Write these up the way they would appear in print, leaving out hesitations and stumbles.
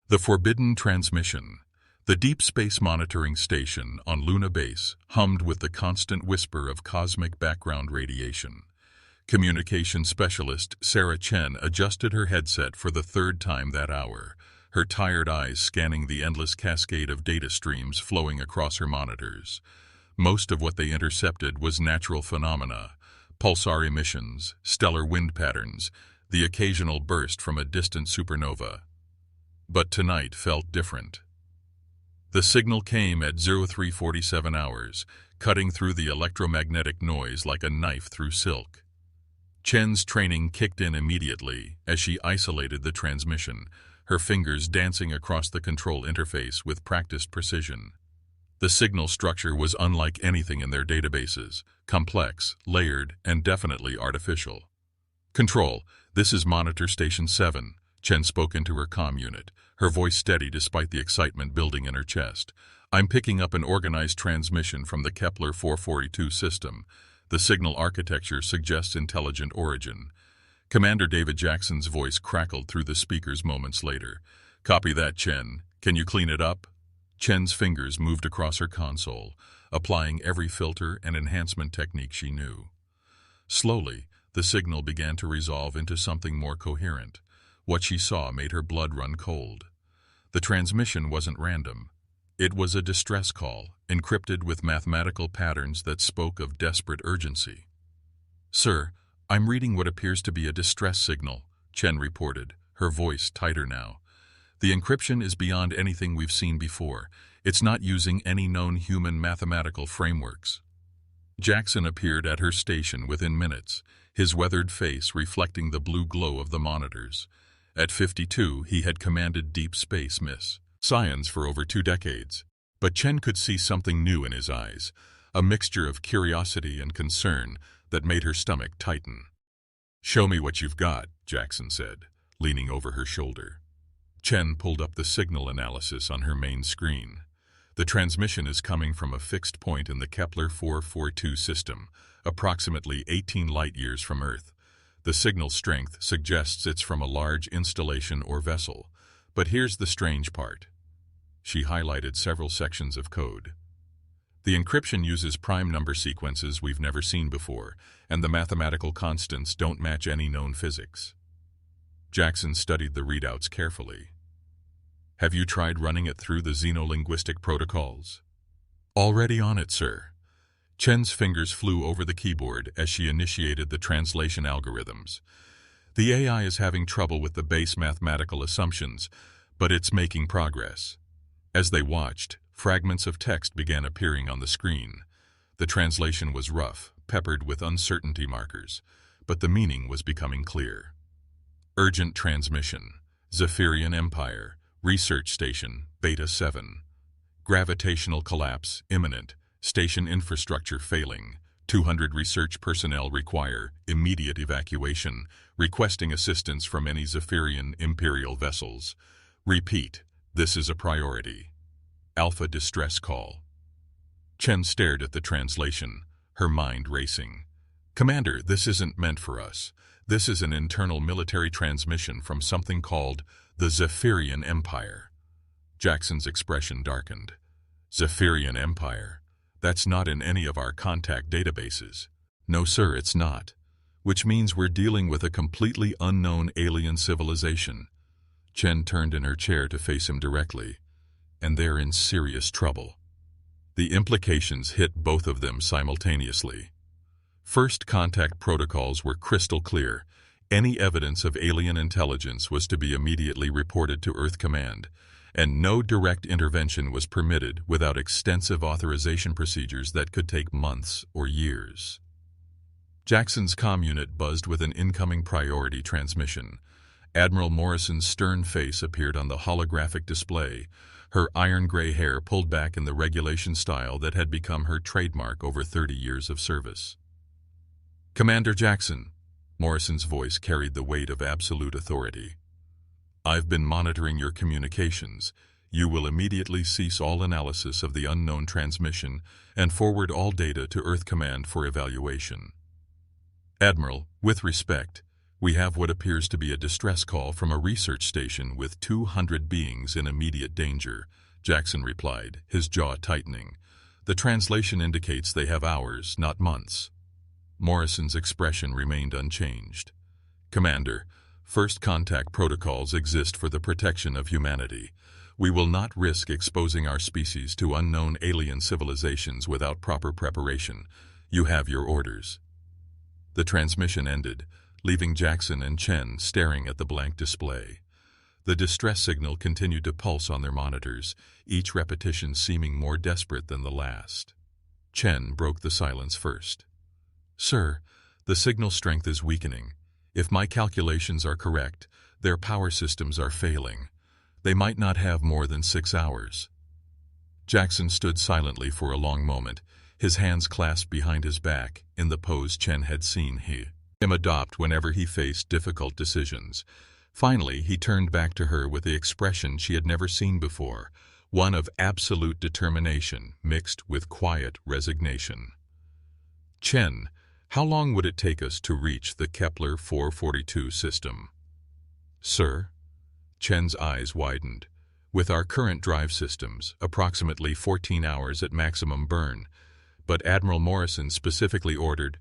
The Forbidden Transmission. The Deep Space Monitoring Station on Luna Base hummed with the constant whisper of cosmic background radiation. Communication specialist Sarah Chen adjusted her headset for the third time that hour, her tired eyes scanning the endless cascade of data streams flowing across her monitors. Most of what they intercepted was natural phenomena, pulsar emissions, stellar wind patterns, the occasional burst from a distant supernova. But tonight felt different. The signal came at 0347 hours, cutting through the electromagnetic noise like a knife through silk. Chen's training kicked in immediately as she isolated the transmission, her fingers dancing across the control interface with practiced precision. The signal structure was unlike anything in their databases, complex, layered, and definitely artificial. "Control, this is Monitor Station 7, Chen spoke into her comm unit, her voice steady despite the excitement building in her chest. "I'm picking up an organized transmission from the Kepler 442 system. The signal architecture suggests intelligent origin." Commander David Jackson's voice crackled through the speakers moments later. "Copy that, Chen. Can you clean it up?" Chen's fingers moved across her console, applying every filter and enhancement technique she knew. Slowly, the signal began to resolve into something more coherent. What she saw made her blood run cold. The transmission wasn't random. It was a distress call, encrypted with mathematical patterns that spoke of desperate urgency. "Sir, I'm reading what appears to be a distress signal," Chen reported, her voice tighter now. "The encryption is beyond anything we've seen before. It's not using any known human mathematical frameworks." Jackson appeared at her station within minutes, his weathered face reflecting the blue glow of the monitors. At 52, he had commanded deep space science for over 2 decades. But Chen could see something new in his eyes, a mixture of curiosity and concern that made her stomach tighten. "Show me what you've got," Jackson said, leaning over her shoulder. Chen pulled up the signal analysis on her main screen. "The transmission is coming from a fixed point in the Kepler 442 system, approximately 18 light-years from Earth. The signal strength suggests it's from a large installation or vessel. But here's the strange part." She highlighted several sections of code. "The encryption uses prime number sequences we've never seen before, and the mathematical constants don't match any known physics." Jackson studied the readouts carefully. "Have you tried running it through the xenolinguistic protocols?" "Already on it, sir." Chen's fingers flew over the keyboard as she initiated the translation algorithms. "The AI is having trouble with the base mathematical assumptions, but it's making progress." As they watched, fragments of text began appearing on the screen. The translation was rough, peppered with uncertainty markers, but the meaning was becoming clear. "Urgent transmission. Zephyrian Empire. Research Station, Beta 7. Gravitational collapse imminent. Station infrastructure failing. 200 research personnel require immediate evacuation, requesting assistance from any Zephyrian Imperial vessels. Repeat, this is a priority. Alpha distress call." Chen stared at the translation, her mind racing. "Commander, this isn't meant for us. This is an internal military transmission from something called the Zephyrian Empire." Jackson's expression darkened. "Zephyrian Empire? That's not in any of our contact databases." "No, sir, it's not. Which means we're dealing with a completely unknown alien civilization." Chen turned in her chair to face him directly. "And they're in serious trouble." The implications hit both of them simultaneously. First contact protocols were crystal clear. Any evidence of alien intelligence was to be immediately reported to Earth Command, and no direct intervention was permitted without extensive authorization procedures that could take months or years. Jackson's comm unit buzzed with an incoming priority transmission. Admiral Morrison's stern face appeared on the holographic display, her iron-gray hair pulled back in the regulation style that had become her trademark over 30 years of service. "Commander Jackson," Morrison's voice carried the weight of absolute authority. "I've been monitoring your communications. You will immediately cease all analysis of the unknown transmission and forward all data to Earth Command for evaluation." "Admiral, with respect, We have what appears to be a distress call from a research station with 200 beings in immediate danger, Jackson replied, his jaw tightening. The translation indicates they have hours, not months. Morrison's expression remained unchanged. Commander, first contact protocols exist for the protection of humanity. We will not risk exposing our species to unknown alien civilizations without proper preparation. You have your orders. The transmission ended, leaving Jackson and Chen staring at the blank display. The distress signal continued to pulse on their monitors, each repetition seeming more desperate than the last. Chen broke the silence first. Sir, the signal strength is weakening. If my calculations are correct, their power systems are failing. They might not have more than 6 hours. Jackson stood silently for a long moment, his hands clasped behind his back, in the pose Chen had seen him adopt whenever he faced difficult decisions. Finally, he turned back to her with the expression she had never seen before, one of absolute determination mixed with quiet resignation. Chen, how long would it take us to reach the Kepler 442 system? Sir? Chen's eyes widened. With our current drive systems, approximately 14 hours at maximum burn. But Admiral Morrison specifically ordered—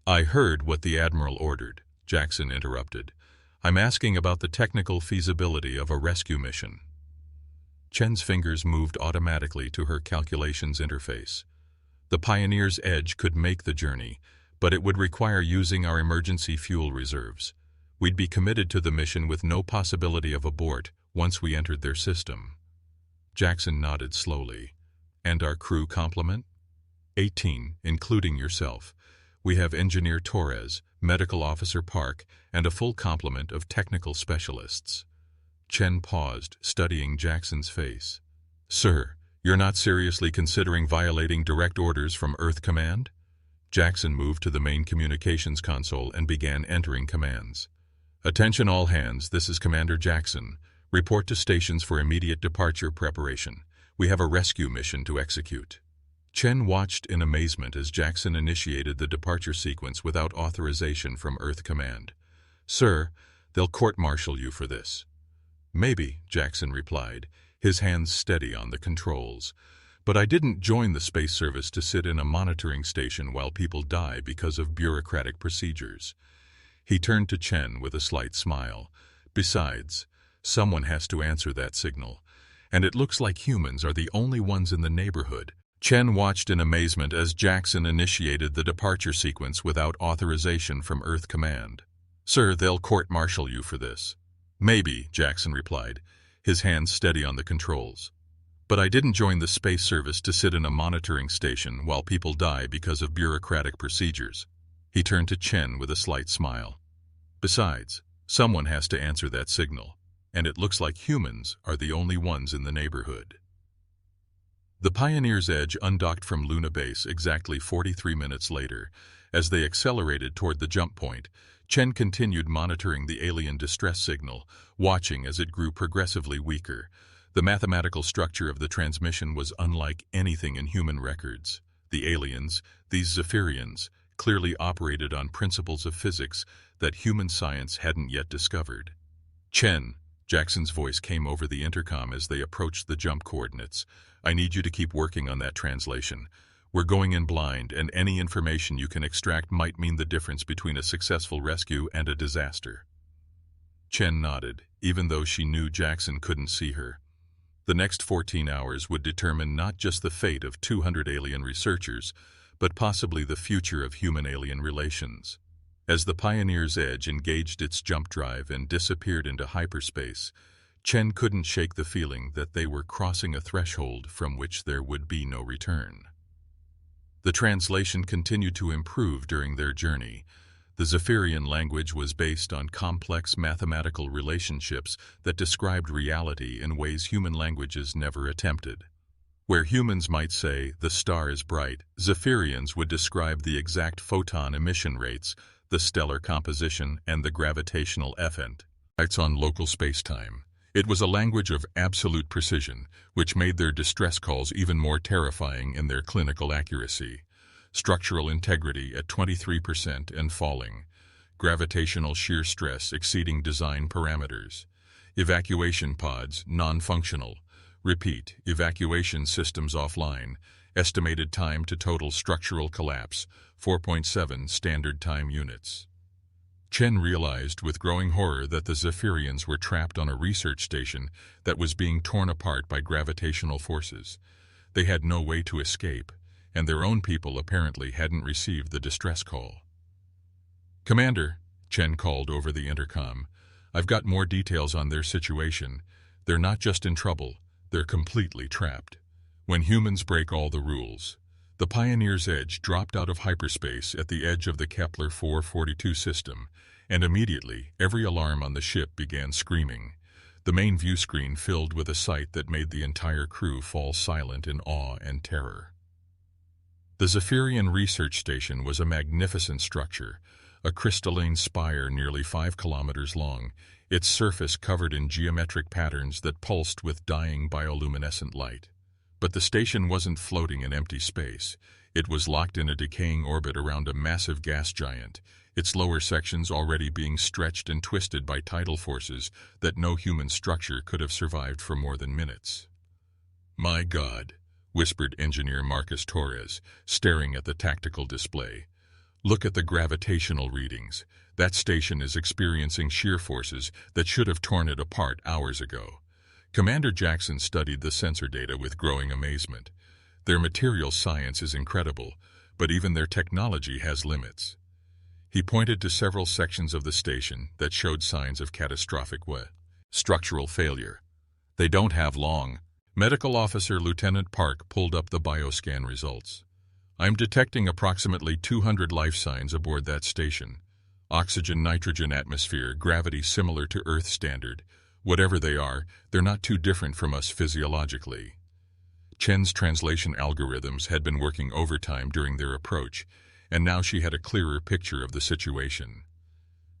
I heard what the Admiral ordered, Jackson interrupted. I'm asking about the technical feasibility of a rescue mission. Chen's fingers moved automatically to her calculations interface. The Pioneer's Edge could make the journey, but it would require using our emergency fuel reserves. We'd be committed to the mission with no possibility of abort once we entered their system. Jackson nodded slowly. And our crew complement? 18, including yourself. We have Engineer Torres, Medical Officer Park, and a full complement of technical specialists. Chen paused, studying Jackson's face. Sir, you're not seriously considering violating direct orders from Earth Command? Jackson moved to the main communications console and began entering commands. Attention all hands, this is Commander Jackson. Report to stations for immediate departure preparation. We have a rescue mission to execute. Chen watched in amazement as Jackson initiated the departure sequence without authorization from Earth Command. Sir, they'll court-martial you for this. Maybe, Jackson replied, his hands steady on the controls. But I didn't join the Space Service to sit in a monitoring station while people die because of bureaucratic procedures. He turned to Chen with a slight smile. Besides, someone has to answer that signal. And it looks like humans are the only ones in the neighborhood. Chen watched in amazement as Jackson initiated the departure sequence without authorization from Earth Command. Sir, they'll court-martial you for this. Maybe, Jackson replied, his hands steady on the controls. But I didn't join the Space Service to sit in a monitoring station while people die because of bureaucratic procedures. He turned to Chen with a slight smile. Besides, someone has to answer that signal, and it looks like humans are the only ones in the neighborhood. The Pioneer's Edge undocked from Luna Base exactly 43 minutes later. As they accelerated toward the jump point, Chen continued monitoring the alien distress signal, watching as it grew progressively weaker. The mathematical structure of the transmission was unlike anything in human records. The aliens, these Zephyrians, clearly operated on principles of physics that human science hadn't yet discovered. Chen, Jackson's voice came over the intercom as they approached the jump coordinates. I need you to keep working on that translation. We're going in blind, and any information you can extract might mean the difference between a successful rescue and a disaster. Chen nodded, even though she knew Jackson couldn't see her. The next 14 hours would determine not just the fate of 200 alien researchers, but possibly the future of human-alien relations. As the Pioneer's Edge engaged its jump drive and disappeared into hyperspace, Chen couldn't shake the feeling that they were crossing a threshold from which there would be no return. The translation continued to improve during their journey. The Zephyrian language was based on complex mathematical relationships that described reality in ways human languages never attempted. Where humans might say, the star is bright, Zephyrians would describe the exact photon emission rates, the stellar composition, and the gravitational effects on local spacetime. It was a language of absolute precision, which made their distress calls even more terrifying in their clinical accuracy. Structural integrity at 23% and falling. Gravitational shear stress exceeding design parameters. Evacuation pods non-functional. Repeat, evacuation systems offline. Estimated time to total structural collapse, 4.7 standard time units. Chen realized with growing horror that the Zephyrians were trapped on a research station that was being torn apart by gravitational forces. They had no way to escape, and their own people apparently hadn't received the distress call. "Commander," Chen called over the intercom, "I've got more details on their situation. They're not just in trouble, they're completely trapped. When humans break all the rules." The Pioneer's Edge dropped out of hyperspace at the edge of the Kepler 442 system, and immediately every alarm on the ship began screaming. The main view screen filled with a sight that made the entire crew fall silent in awe and terror. The Zephyrian research station was a magnificent structure, a crystalline spire nearly 5 kilometers long, its surface covered in geometric patterns that pulsed with dying bioluminescent light. But the station wasn't floating in empty space. It was locked in a decaying orbit around a massive gas giant, its lower sections already being stretched and twisted by tidal forces that no human structure could have survived for more than minutes. "My God," whispered engineer Marcus Torres, staring at the tactical display. "Look at the gravitational readings. That station is experiencing shear forces that should have torn it apart hours ago." Commander Jackson studied the sensor data with growing amazement. Their material science is incredible, but even their technology has limits. He pointed to several sections of the station that showed signs of catastrophic structural failure. "They don't have long." Medical Officer Lieutenant Park pulled up the bioscan results. "I'm detecting approximately 200 life signs aboard that station. Oxygen, nitrogen atmosphere, gravity similar to Earth standard. Whatever they are, they're not too different from us physiologically." Chen's translation algorithms had been working overtime during their approach, and now she had a clearer picture of the situation.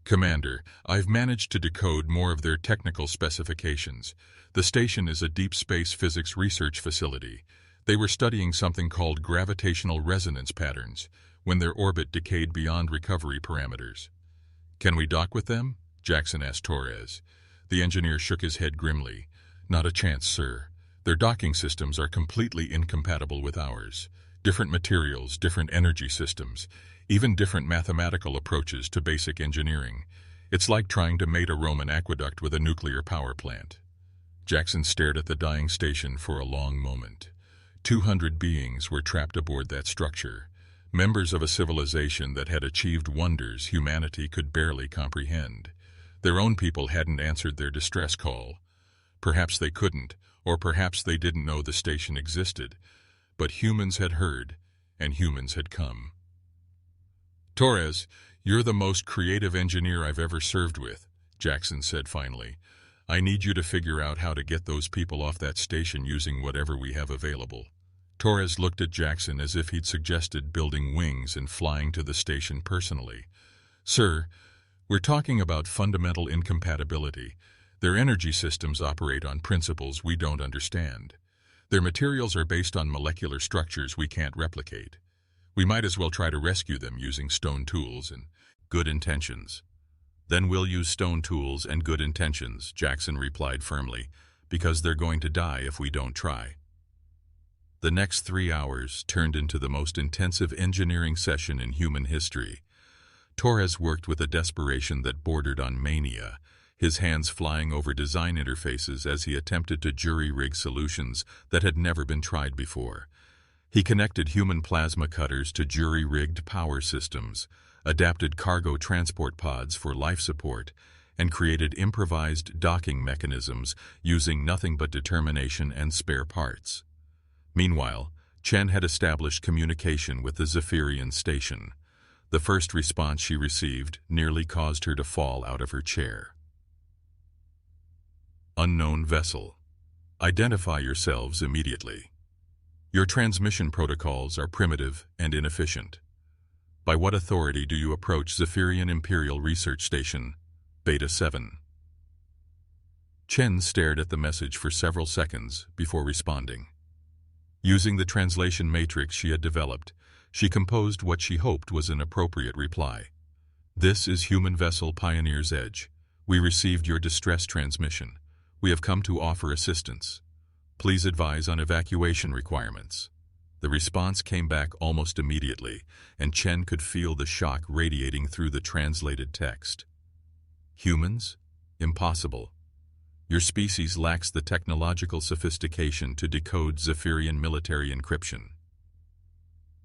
"Commander, I've managed to decode more of their technical specifications. The station is a deep space physics research facility. They were studying something called gravitational resonance patterns when their orbit decayed beyond recovery parameters." "Can we dock with them?" Jackson asked Torres. The engineer shook his head grimly. "Not a chance, sir. Their docking systems are completely incompatible with ours. Different materials, different energy systems, even different mathematical approaches to basic engineering. It's like trying to mate a Roman aqueduct with a nuclear power plant." Jackson stared at the dying station for a long moment. 200 beings were trapped aboard that structure, members of a civilization that had achieved wonders humanity could barely comprehend. Their own people hadn't answered their distress call. Perhaps they couldn't, or perhaps they didn't know the station existed. But humans had heard, and humans had come. "Torres, you're the most creative engineer I've ever served with," Jackson said finally. "I need you to figure out how to get those people off that station using whatever we have available." Torres looked at Jackson as if he'd suggested building wings and flying to the station personally. "Sir, we're talking about fundamental incompatibility. Their energy systems operate on principles we don't understand. Their materials are based on molecular structures we can't replicate. We might as well try to rescue them using stone tools and good intentions." "Then we'll use stone tools and good intentions," Jackson replied firmly, "because they're going to die if we don't try." The next 3 hours turned into the most intensive engineering session in human history. Torres worked with a desperation that bordered on mania, his hands flying over design interfaces as he attempted to jury-rig solutions that had never been tried before. He connected human plasma cutters to jury-rigged power systems, adapted cargo transport pods for life support, and created improvised docking mechanisms using nothing but determination and spare parts. Meanwhile, Chen had established communication with the Zephyrian station. The first response she received nearly caused her to fall out of her chair. "Unknown vessel. Identify yourselves immediately. Your transmission protocols are primitive and inefficient. By what authority do you approach Zephyrian Imperial Research Station, Beta 7? Chen stared at the message for several seconds before responding. Using the translation matrix she had developed, she composed what she hoped was an appropriate reply. This is human vessel Pioneer's Edge. We received your distress transmission. We have come to offer assistance. Please advise on evacuation requirements. The response came back almost immediately, and Chen could feel the shock radiating through the translated text. Humans? Impossible. Your species lacks the technological sophistication to decode Zephyrian military encryption.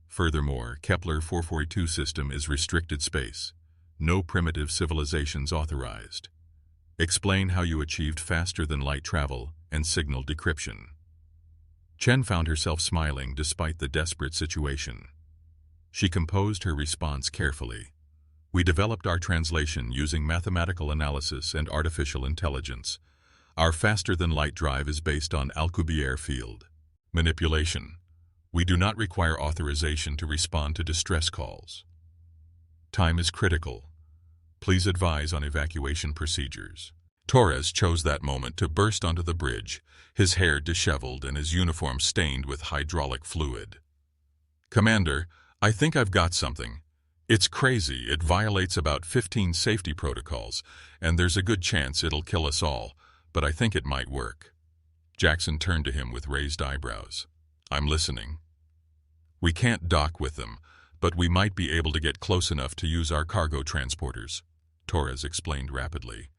Furthermore, Kepler 442 system is restricted space. No primitive civilizations authorized. Explain how you achieved faster-than-light travel and signal decryption. Chen found herself smiling despite the desperate situation. She composed her response carefully. We developed our translation using mathematical analysis and artificial intelligence. Our faster-than-light drive is based on Alcubierre field manipulation. We do not require authorization to respond to distress calls. Time is critical. Please advise on evacuation procedures. Torres chose that moment to burst onto the bridge, his hair disheveled and his uniform stained with hydraulic fluid. Commander, I think I've got something. It's crazy. It violates about 15 safety protocols, and there's a good chance it'll kill us all, but I think it might work. Jackson turned to him with raised eyebrows. I'm listening. We can't dock with them, but we might be able to get close enough to use our cargo transporters, Torres explained rapidly.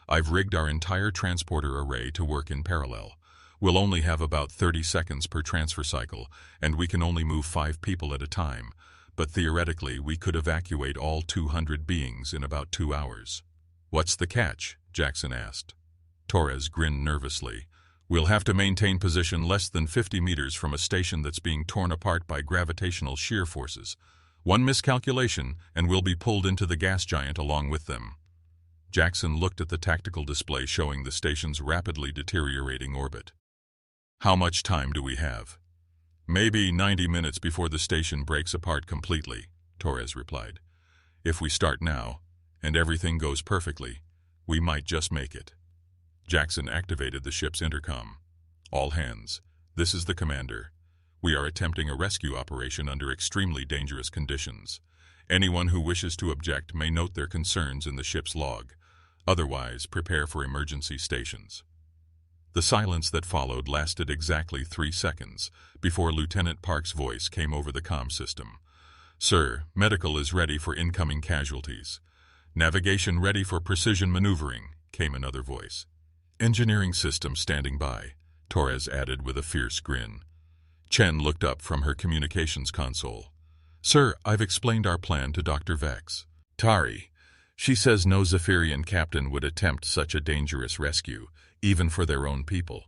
I've rigged our entire transporter array to work in parallel. We'll only have about 30 seconds per transfer cycle, and we can only move 5 people at a time, but theoretically we could evacuate all 200 beings in about 2 hours. What's the catch? Jackson asked. Torres grinned nervously. We'll have to maintain position less than 50 meters from a station that's being torn apart by gravitational shear forces. One miscalculation, and we'll be pulled into the gas giant along with them. Jackson looked at the tactical display showing the station's rapidly deteriorating orbit. How much time do we have? Maybe 90 minutes before the station breaks apart completely, Torres replied. If we start now, and everything goes perfectly, we might just make it. Jackson activated the ship's intercom. All hands, this is the commander. We are attempting a rescue operation under extremely dangerous conditions. Anyone who wishes to object may note their concerns in the ship's log. Otherwise, prepare for emergency stations. The silence that followed lasted exactly 3 seconds before Lieutenant Park's voice came over the comm system. Sir, medical is ready for incoming casualties. Navigation ready for precision maneuvering, came another voice. Engineering system standing by, Torres added with a fierce grin. Chen looked up from her communications console. Sir, I've explained our plan to Dr. Vex. Tari. She says no Zephyrian captain would attempt such a dangerous rescue, even for their own people.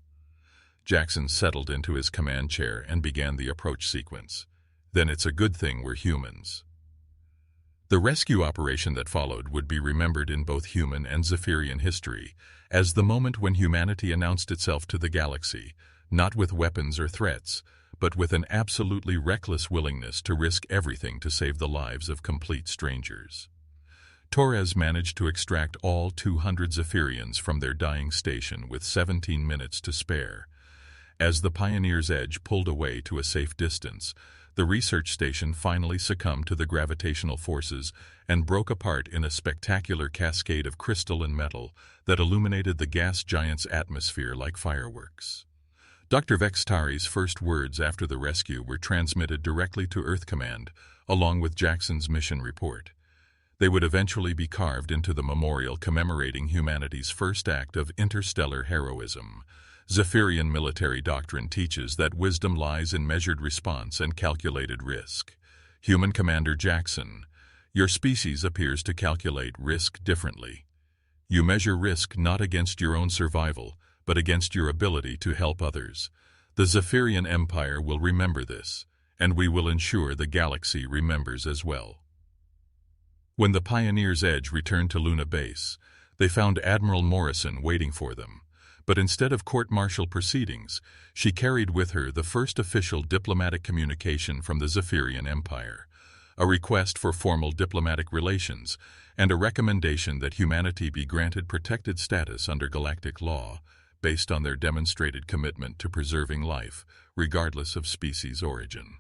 Jackson settled into his command chair and began the approach sequence. Then it's a good thing we're humans. The rescue operation that followed would be remembered in both human and Zephyrian history as the moment when humanity announced itself to the galaxy, not with weapons or threats, but with an absolutely reckless willingness to risk everything to save the lives of complete strangers. Torres managed to extract all 200 Zephyrians from their dying station with 17 minutes to spare. As the Pioneer's Edge pulled away to a safe distance, the research station finally succumbed to the gravitational forces and broke apart in a spectacular cascade of crystal and metal that illuminated the gas giant's atmosphere like fireworks. Dr. Vextari's first words after the rescue were transmitted directly to Earth Command, along with Jackson's mission report. They would eventually be carved into the memorial commemorating humanity's first act of interstellar heroism. Zephyrian military doctrine teaches that wisdom lies in measured response and calculated risk. Human Commander Jackson, your species appears to calculate risk differently. You measure risk not against your own survival, but against your ability to help others. The Zephyrian Empire will remember this, and we will ensure the galaxy remembers as well. When the Pioneer's Edge returned to Luna Base, they found Admiral Morrison waiting for them. But instead of court-martial proceedings, she carried with her the first official diplomatic communication from the Zephyrian Empire, a request for formal diplomatic relations, and a recommendation that humanity be granted protected status under galactic law, based on their demonstrated commitment to preserving life, regardless of species origin.